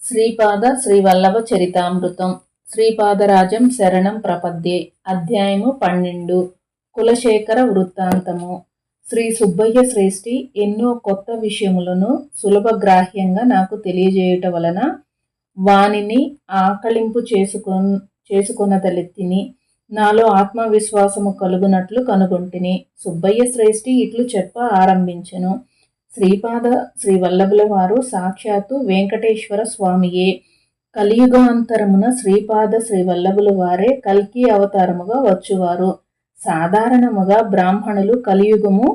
శ్రీపాద శ్రీవల్లభ చరితామృతం శ్రీపాదరాజం శరణం ప్రపద్యే. అధ్యాయము 12. కులశేఖర వృత్తాంతము. శ్రీ సుబ్బయ్య శ్రేష్ఠి ఎన్నో కొత్త విషయములను సులభగ్రాహ్యంగా నాకు తెలియజేయుట వలన వానిని ఆకళింపు చేసుకొనదలెత్తిని. నాలో ఆత్మవిశ్వాసము కలుగునట్లు కనుగొంటిని. సుబ్బయ్య శ్రేష్ఠి ఇట్లు చెప్ప ఆరంభించెను. శ్రీపాద శ్రీవల్లభుల వారు సాక్షాత్తు వెంకటేశ్వర స్వామియే. కలియుగాంతరమున శ్రీపాద శ్రీవల్లభుల వారే కల్కి అవతారముగా వచ్చువారు. సాధారణముగా బ్రాహ్మణులు కలియుగము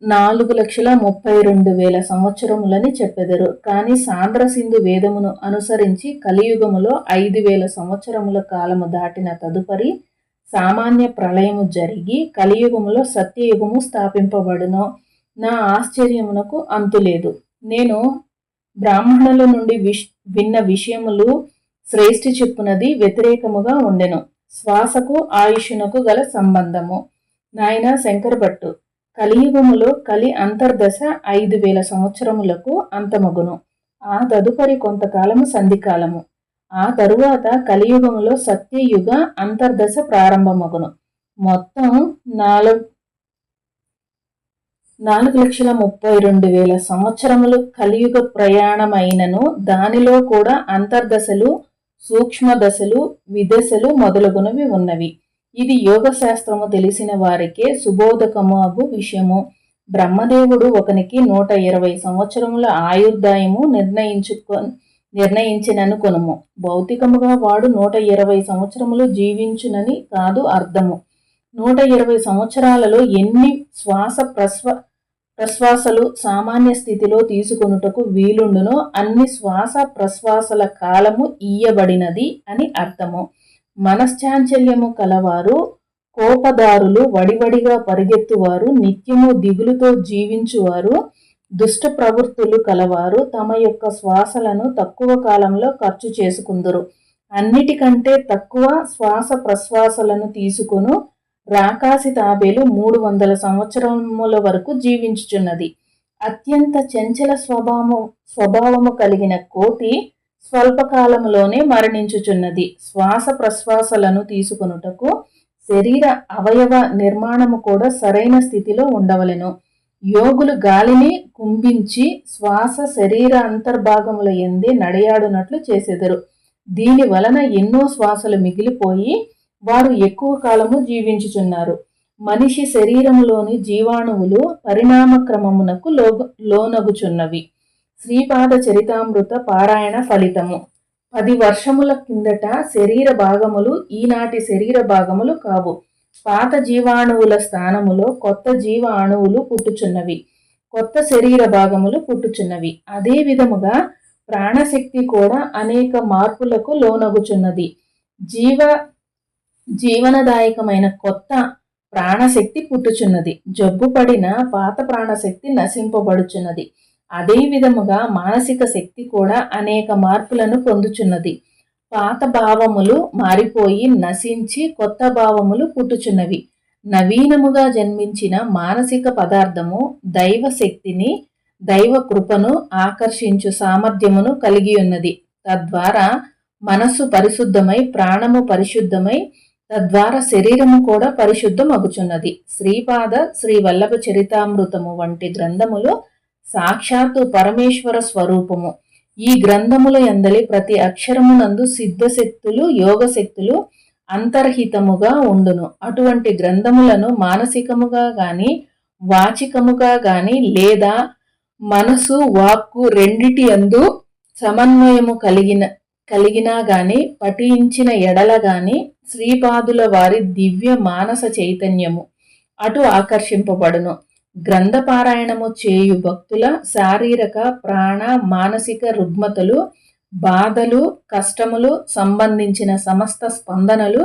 4,32,000 సంవత్సరములని చెప్పెదరు. కానీ సాంద్ర సింధు వేదమును అనుసరించి కలియుగములో 5,000 సంవత్సరముల కాలము దాటిన తదుపరి సామాన్య ప్రళయము జరిగి కలియుగములో సత్యయుగము స్థాపింపబడును. నా ఆశ్చర్యమునకు అంతులేదు. నేను బ్రాహ్మణుల నుండి విన్న విషయములు శ్రేష్ఠి చెప్పునది వ్యతిరేకముగా ఉండెను. శ్వాసకు ఆయుషునకు గల సంబంధము. నాయన శంకరభట్టు, కలియుగములో కలి అంతర్దశ 5,000 సంవత్సరములకు అంతమగును. ఆ తదుపరి కొంతకాలము సంధికాలము. ఆ తరువాత కలియుగములో సత్యయుగ అంతర్దశ ప్రారంభమగును. మొత్తం 4,32,000 సంవత్సరములు కలియుగ ప్రయాణమైనను దానిలో కూడా అంతర్దశలు, సూక్ష్మ దశలు, విదశలు మొదలగునవి ఉన్నవి. ఇది యోగశాస్త్రము తెలిసిన వారికే సుబోధకము అగు విషయము. బ్రహ్మదేవుడు ఒకనికి 120 సంవత్సరముల ఆయుర్దాయము నిర్ణయించిననుకొనుము. భౌతికముగా వాడు 120 సంవత్సరములు జీవించునని కాదు అర్థము. 120 సంవత్సరాలలో ఎన్ని ప్రశ్వాసలు సామాన్య స్థితిలో తీసుకొనుటకు వీలుండునో అన్ని శ్వాస ప్రశ్వాసల కాలము ఇయ్యబడినది అని అర్థము. మనశ్చాంచల్యము కలవారు, కోపదారులు, వడివడిగా పరిగెత్తువారు, నిత్యము దిగులుతో జీవించువారు, దుష్ట ప్రవృత్తులు కలవారు తమ యొక్క శ్వాసలను తక్కువ కాలంలో ఖర్చు చేసుకుందురు. అన్నిటికంటే తక్కువ శ్వాస ప్రశ్వాసలను తీసుకొను రాకాసి తాబేలు 300 సంవత్సరముల వరకు జీవించుచున్నది. అత్యంత చంచల స్వభావము కలిగిన కోతి స్వల్పకాలములోనే మరణించుచున్నది. శ్వాస ప్రశ్వాసలను తీసుకొనుటకు శరీర అవయవ నిర్మాణము కూడా సరైన స్థితిలో ఉండవలెను. యోగులు గాలిని కుంభించి శ్వాస శరీర అంతర్భాగముల యందే నడయాడునట్లు చేసెదరు. దీని వలన ఎన్నో శ్వాసలు మిగిలిపోయి వారు ఎక్కువ కాలము జీవించుచున్నారు. మనిషి శరీరములోని జీవాణువులు పరిణామ క్రమమునకు లోనగుచున్నవి. శ్రీపాద చరితామృత పారాయణ ఫలితము. 10 వర్షముల కిందట శరీర భాగములు ఈనాటి శరీర భాగములు కావు. పాత జీవాణువుల స్థానములో కొత్త జీవ అణువులు పుట్టుచున్నవి, కొత్త శరీర భాగములు పుట్టుచున్నవి. అదే విధముగా ప్రాణశక్తి కూడా అనేక మార్పులకు లోనగుచున్నది. జీవనదాయకమైన కొత్త ప్రాణశక్తి పుట్టుచున్నది. జబ్బు పడిన పాత ప్రాణశక్తి నశింపబడుచున్నది. అదే విధముగా మానసిక శక్తి కూడా అనేక మార్పులను పొందుచున్నది. పాత భావములు మారిపోయి నశించి కొత్త భావములు పుట్టుచున్నవి. నవీనముగా జన్మించిన మానసిక పదార్థము దైవ శక్తిని, దైవ కృపను ఆకర్షించు సామర్థ్యమును కలిగి ఉన్నది. తద్వారా మనస్సు పరిశుద్ధమై, ప్రాణము పరిశుద్ధమై, తద్వారా శరీరము కూడా పరిశుద్ధమగుచున్నది. శ్రీపాద శ్రీవల్లభ చరితామృతము వంటి గ్రంథములు సాక్షాత్తు పరమేశ్వర స్వరూపము. ఈ గ్రంథముల యందలి ప్రతి అక్షరమునందు సిద్ధశక్తులు, యోగశక్తులు అంతర్హితముగా ఉండును. అటువంటి గ్రంథములను మానసికముగా గాని వాచికముగా గాని లేదా మనసు వాక్కు రెండిటి యందు సమన్వయము కలిగినా గాని పఠించిన ఎడల గాని శ్రీపాదుల వారి దివ్య మానస చైతన్యము అటు ఆకర్షింపబడును. గ్రంథపారాయణము చేయు భక్తుల శారీరక, ప్రాణ, మానసిక రుగ్మతలు, బాధలు, కష్టములు సంబంధించిన సమస్త స్పందనలు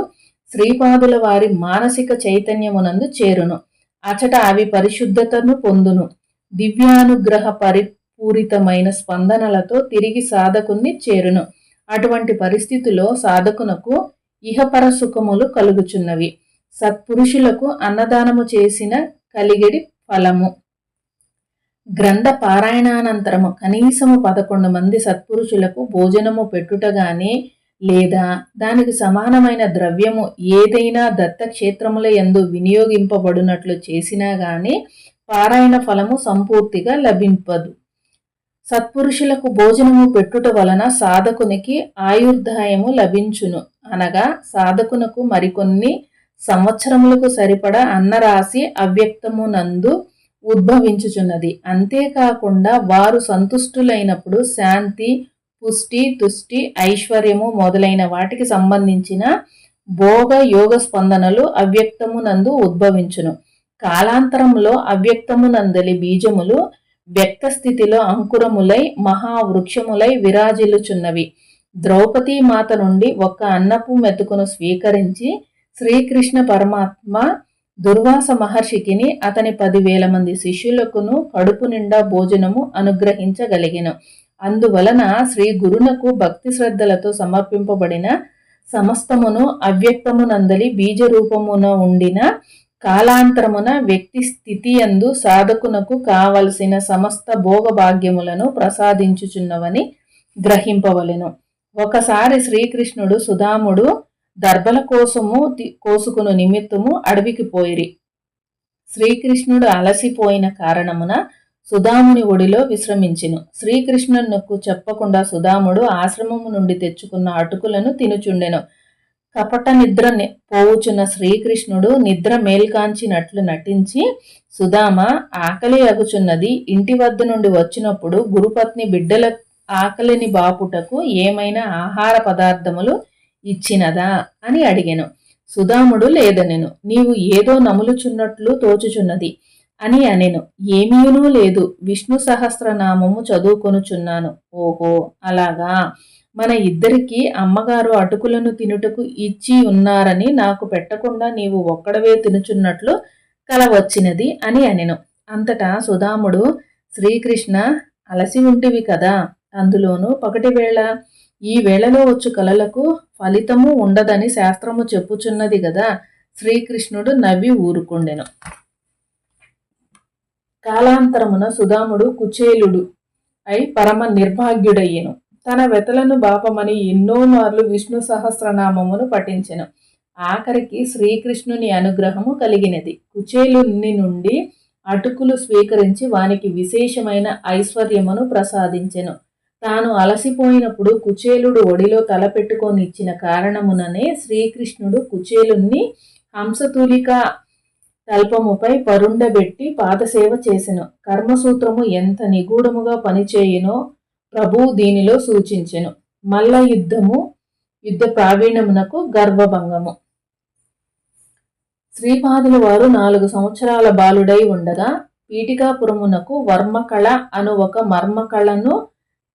శ్రీపాదుల వారి మానసిక చైతన్యమునందు చేరును. అచట అవి పరిశుద్ధతను పొందును. దివ్యానుగ్రహ పరిపూరితమైన స్పందనలతో తిరిగి సాధకుని చేరును. అటువంటి పరిస్థితిలో సాధకునకు ఇహపర సుఖములు కలుగుచున్నవి. సత్పురుషులకు అన్నదానము చేసిన కలిగడి ఫలము. గ్రంథ పారాయణానంతరము కనీసము 11 మంది సత్పురుషులకు భోజనము పెట్టుటగానే లేదా దానికి సమానమైన ద్రవ్యము ఏదైనా దత్తక్షేత్రముల యందు వినియోగింపబడినట్లు చేసినా గాని పారాయణ ఫలము సంపూర్తిగా లభింపదు. సత్పురుషులకు భోజనము పెట్టుట వలన సాధకునికి ఆయుర్దాయము లభించును, అనగా సాధకునకు మరికొన్ని సంవత్సరములకు సరిపడ అన్నరాశి అవ్యక్తమునందు ఉద్భవించుచున్నది. అంతేకాకుండా వారు సంతుష్టులైనప్పుడు శాంతి, పుష్టి, తుష్టి, ఐశ్వర్యము మొదలైన వాటికి సంబంధించిన భోగ యోగ స్పందనలు అవ్యక్తమునందు ఉద్భవించును. కాలాంతరంలో అవ్యక్తమునందలి బీజములు వ్యక్త స్థితిలో అంకురములై మహావృక్షములై విరాజిల్లుచున్నవి. ద్రౌపదీ మాత నుండి ఒక్క అన్నపు మెతుకును స్వీకరించి శ్రీకృష్ణ పరమాత్మ దుర్వాస మహర్షికిని అతని 10,000 మంది శిష్యులకును కడుపు నిండా భోజనము అనుగ్రహించగలిగెను. అందువలన శ్రీ గురునకు భక్తి శ్రద్ధలతో సమర్పింపబడిన సమస్తమును అవ్యక్తమునందలి బీజ రూపమున ఉండిన కాలాంతరమున వ్యక్తి స్థితి యందు సాధకునకు కావలసిన సమస్త భోగభాగ్యములను ప్రసాదించుచున్నవని గ్రహింపవలెను. ఒకసారి శ్రీకృష్ణుడు సుధాముడు దర్భల కోసుకును నిమిత్తము అడవికి పోయిరి. శ్రీకృష్ణుడు అలసిపోయిన కారణమున సుధాముని ఒడిలో విశ్రమించెను. శ్రీకృష్ణునకు చెప్పకుండా సుధాముడు ఆశ్రమము నుండి తెచ్చుకున్న అటుకులను తినుచుండెను. కపట నిద్ర పోవుచున్న శ్రీకృష్ణుడు నిద్ర మేల్కాంచినట్లు నటించి, సుధామ, ఆకలి అగుచున్నది, ఇంటి వద్ద నుండి వచ్చినప్పుడు గురుపత్ని బిడ్డల ఆకలిని బాపుటకు ఏమైనా ఆహార పదార్థములు ఇచ్చినదా అని అడిగెను. సుధాముడు లేదనెను. నీవు ఏదో నములుచున్నట్లు తోచుచున్నది అని అనెను. ఏమీనూ లేదు, విష్ణు సహస్రనామము చదువుకొనుచున్నాను. ఓహో, అలాగా, మన ఇద్దరికి అమ్మగారు అటుకులను తినుటకు ఇచ్చి ఉన్నారని నాకు పెట్టకుండా నీవు ఒక్కడవే తినుచున్నట్లు కల వచ్చినది అని అనెను. అంతటా సుధాముడు, శ్రీకృష్ణ, అలసి ఉంటివి కదా, అందులోనూ పగటి వేళ, ఈ వేళలో వచ్చు కలలకు ఫలితము ఉండదని శాస్త్రము చెప్పుచున్నది గదా. శ్రీకృష్ణుడు నవ్వి ఊరుకుండెను. కాలాంతరమున సుధాముడు కుచేలుడు అయి పరమ నిర్భాగ్యుడయ్యెను. తన వెతలను బాపమని ఎన్నో మార్లు విష్ణు సహస్రనామమును పఠించెను. ఆఖరికి శ్రీకృష్ణుని అనుగ్రహము కలిగినది. కుచేలుని నుండి అటుకులు స్వీకరించి వానికి విశేషమైన ఐశ్వర్యమును ప్రసాదించెను. తాను అలసిపోయినప్పుడు కుచేలుడు ఒడిలో తలపెట్టుకొని ఇచ్చిన కారణముననే శ్రీకృష్ణుడు కుచేలుణ్ణి హంసతూలిక తల్పముపై పరుండబెట్టి పాదసేవ చేసెను. కర్మసూత్రము ఎంత నిగూఢముగా పనిచేయునో ప్రభువు దీనిలో సూచించెను. మల్ల యుద్ధ ప్రావీణ్యమునకు గర్వభంగము. శ్రీపాదుల వారు 4 సంవత్సరాల బాలుడై ఉండగా పీఠికాపురమునకు వర్మకళ అను ఒక మర్మకళను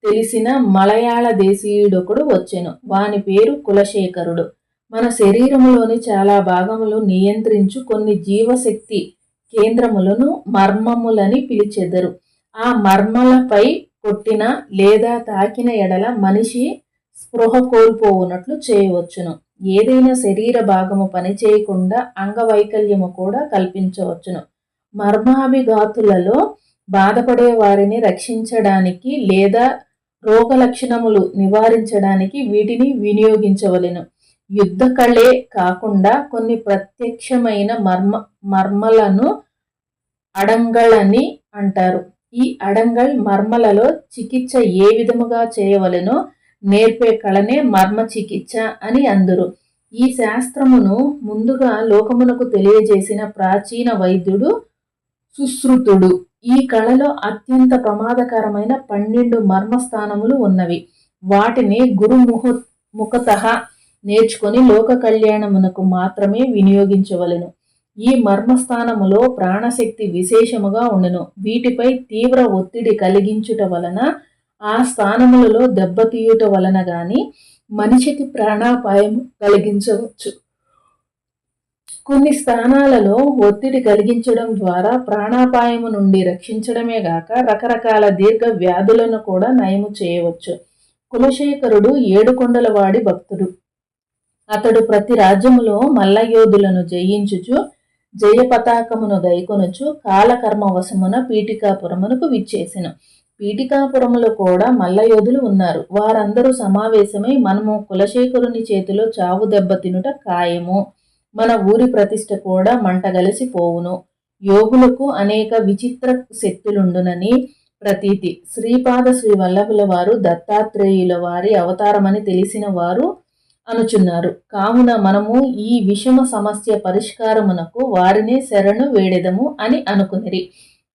తెలిసిన మలయాళ దేశీయుడొకడు వచ్చెను. వాని పేరు కులశేఖరుడు. మన శరీరములోని చాలా భాగములు నియంత్రించు కొన్ని జీవశక్తి కేంద్రములను మర్మములని పిలిచెదరు. ఆ మర్మలపై కొట్టిన లేదా తాకిన ఎడల మనిషి స్పృహ కోల్పోవునట్లు చేయవచ్చును. ఏదైనా శరీర భాగము పనిచేయకుండా అంగవైకల్యము కూడా కల్పించవచ్చును. మర్మాభిఘాతులలో బాధపడే వారిని రక్షించడానికి లేదా రోగ లక్షణములు నివారించడానికి వీటిని వినియోగించవలెను. యుద్ధ కళే కాకుండా కొన్ని ప్రత్యక్షమైన మర్మలను అడంగళని అంటారు. ఈ అడంగల్ మర్మలలో చికిత్స ఏ విధముగా చేయవలెనో నేర్పే కళనే మర్మ చికిత్స అని అందురు. ఈ శాస్త్రమును ముందుగా లోకమునకు తెలియజేసిన ప్రాచీన వైద్యుడు సుశ్రుతుడు. ఈ కళలో అత్యంత ప్రమాదకరమైన 12 మర్మస్థానములు ఉన్నవి. వాటిని ముఖతః నేర్చుకొని లోక కళ్యాణమునకు మాత్రమే వినియోగించవలెను. ఈ మర్మస్థానములో ప్రాణశక్తి విశేషముగా ఉండును. వీటిపై తీవ్ర ఒత్తిడి కలిగించుట వలన, ఆ స్థానములలో దెబ్బతీయుట వలన గాని మనిషికి ప్రాణాపాయం కలిగించవచ్చు. కొన్ని స్థానాలలో ఒత్తిడి కలిగించడం ద్వారా ప్రాణాపాయము నుండి రక్షించడమే గాక రకరకాల దీర్ఘ వ్యాధులను కూడా నయము చేయవచ్చు. కులశేఖరుడు 7 కొండల వాడి భక్తుడు. అతడు ప్రతి రాజ్యములో మల్లయోధులను జయించుచు జయ పతాకమును గైకొనుచు కాలకర్మ వశమున పీఠికాపురమునకు విచ్చేసెను. పీఠికాపురములో కూడా మల్లయోధులు ఉన్నారు. వారందరూ సమావేశమై మనము కులశేఖరుని చేతిలో చావు దెబ్బ తినుట ఖాయము, మన ఊరి ప్రతిష్ట కూడా మంటగలిసి పోవును, యోగులకు అనేక విచిత్ర శక్తులుండునని ప్రతీతి. శ్రీపాద శ్రీ వల్లభుల వారు దత్తాత్రేయుల వారి అవతారమని తెలిసిన వారు అనుచున్నారు. కావున మనము ఈ విషమ సమస్య పరిష్కారమునకు వారినే శరణు వేడెదము అని అనుకునిరి.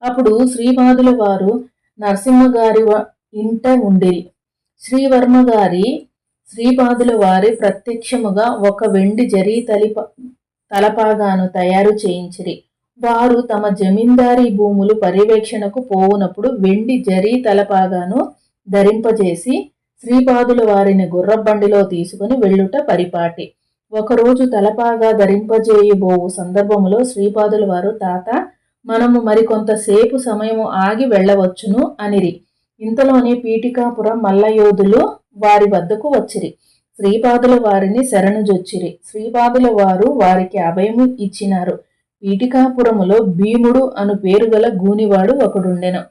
అప్పుడు శ్రీపాదుల వారు నరసింహగారి ఇంట ఉండిరి. శ్రీవర్మ గారి శ్రీపాదుల వారి ప్రత్యక్షముగా ఒక వెండి జరీ తలపాగాను తయారు చేయించిరి. వారు తమ జమీందారీ భూములు పర్యవేక్షణకు పోవునప్పుడు వెండి జరీ తలపాగాను ధరింపజేసి శ్రీపాదుల వారిని గుర్రబండిలో తీసుకుని వెళ్ళుట పరిపాటి. ఒకరోజు తలపాగా ధరింపజేయబోవు సందర్భములో శ్రీపాదుల వారు, తాత, మనము మరికొంతసేపు సమయము ఆగి వెళ్ళవచ్చును అనిరి. ఇంతలోనే పీఠికాపురం మల్లయోధులు వారి వద్దకు వచ్చిరి. శ్రీపాదుల వారిని శరణుజొచ్చిరి. శ్రీపాదుల వారు వారికి అభయము ఇచ్చినారు. పీఠికాపురములో భీముడు అను పేరు గల గూనివాడు ఒకడుండెను.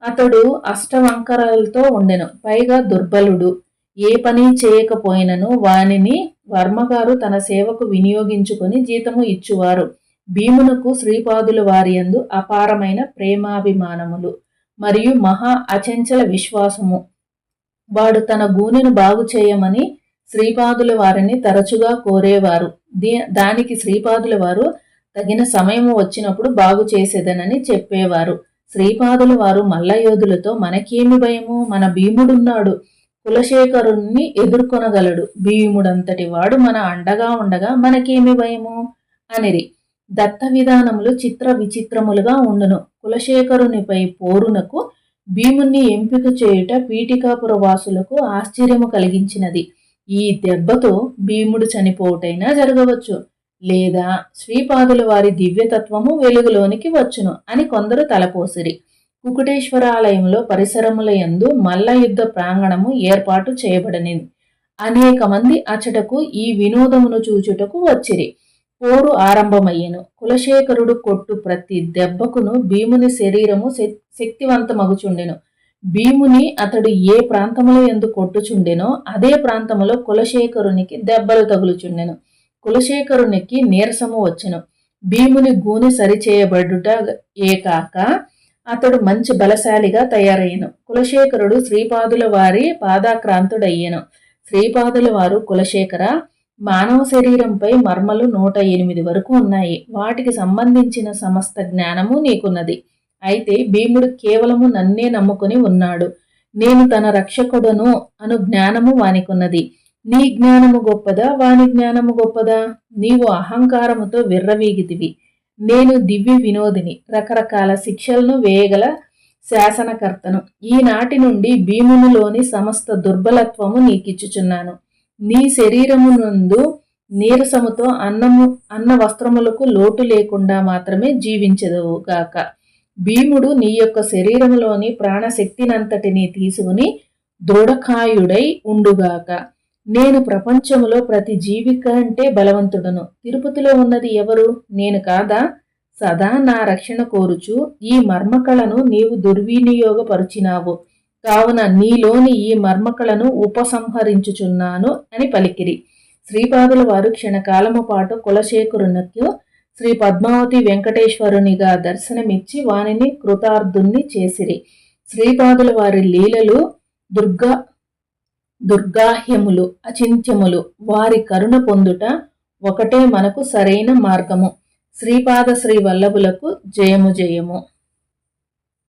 అతడు అష్టవంకరాలతో ఉండెను. పైగా దుర్బలుడు. ఏ పని చేయకపోయినను వానిని వర్మగారు తన సేవకు వినియోగించుకొని జీతము ఇచ్చువారు. భీమునకు శ్రీపాదుల వారియందు అపారమైన ప్రేమాభిమానములు మరియు మహా అచంచల విశ్వాసము. వాడు తన గూనెను బాగు చేయమని శ్రీపాదుల వారిని తరచుగా కోరేవారు. దానికి శ్రీపాదుల వారు తగిన సమయము వచ్చినప్పుడు బాగు చేసేదనని చెప్పేవారు. శ్రీపాదుల వారు మల్లయోధులతో, మనకేమి భయము, మన భీముడున్నాడు, కులశేఖరుణ్ణి ఎదుర్కొనగలడు, భీముడంతటి వాడు మన అండగా ఉండగా మనకేమి భయము అనిరి. దత్త విధానములు చిత్ర విచిత్రములుగా ఉండును. కులశేఖరునిపై పోరునకు భీముణ్ణి ఎంపిక చేయుట పీఠికాపుర వాసులకు ఆశ్చర్యము కలిగించినది. ఈ దెబ్బతో భీముడు చనిపోవటైనా జరగవచ్చు, లేదా శ్రీపాదుల వారి దివ్యతత్వము వెలుగులోనికి వచ్చును అని కొందరు తలపోసిరి. కుకుటేశ్వరాలయంలో పరిసరముల యందు మల్ల యుద్ధ ప్రాంగణము ఏర్పాటు చేయబడినది. అనేక మంది అచటకు ఈ వినోదమును చూచుటకు వచ్చిరి. పోరు ఆరంభమయ్యెను. కులశేఖరుడు కొట్టు ప్రతి దెబ్బకును భీముని శరీరము శక్తివంతమగుచుండెను. భీముని అతడు ఏ ప్రాంతములో ఎందు కొట్టుచుండెనో అదే ప్రాంతములో కులశేఖరునికి దెబ్బలు తగులుచుండెను. కులశేఖరునికి నీరసము వచ్చెను. భీముని గూనె సరిచేయబడుట ఏకాక అతడు మంచి బలశాలిగా తయారయ్యను. కులశేఖరుడు శ్రీపాదుల వారి పాదాక్రాంతుడయ్యెను. శ్రీపాదుల వారు, కులశేఖర, మానవ శరీరంపై మర్మలు 108 వరకు ఉన్నాయి. వాటికి సంబంధించిన సమస్త జ్ఞానము నీకున్నది. అయితే భీముడు కేవలము నన్నే నమ్ముకుని ఉన్నాడు. నేను తన రక్షకుడను అను జ్ఞానము వానికున్నది. నీ జ్ఞానము గొప్పదా, వాని జ్ఞానము గొప్పదా? నీవు అహంకారముతో విర్రవీగితివి. నేను దివ్య వినోదిని, రకరకాల శిక్షలను వేయగల శాసనకర్తను. ఈనాటి నుండి భీమునిలోని సమస్త దుర్బలత్వము నీకిచ్చుచున్నాను. నీ శరీరము నందు నీరసముతో అన్న వస్త్రములకు లోటు లేకుండా మాత్రమే జీవించదవు గాక. భీముడు నీ యొక్క శరీరములోని ప్రాణశక్తినంతటినీ తీసుకుని దృఢకాయుడై ఉండుగాక. నేను ప్రపంచములో ప్రతి జీవి కంటే బలవంతుడను. తిరుపతిలో ఉన్నది ఎవరు? నేను కాదా? సదా నా రక్షణ కోరుచు ఈ మర్మకళను నీవు దుర్వినియోగపరుచినావు. కావున నీలోని ఈ మర్మకళను ఉపసంహరించుచున్నాను అని పలికిరి. శ్రీపాదుల వారు క్షణకాలము పాటు కులశేఖరునకు శ్రీ పద్మావతి వెంకటేశ్వరునిగా దర్శనమిచ్చి వానిని కృతార్థుణ్ణి చేసిరి. శ్రీపాదుల వారి లీలలు దుర్గాహ్యములు, అచింత్యములు. వారి కరుణ పొందుట ఒకటే మనకు సరైన మార్గము. శ్రీపాద శ్రీ వల్లభులకు జయము జయము.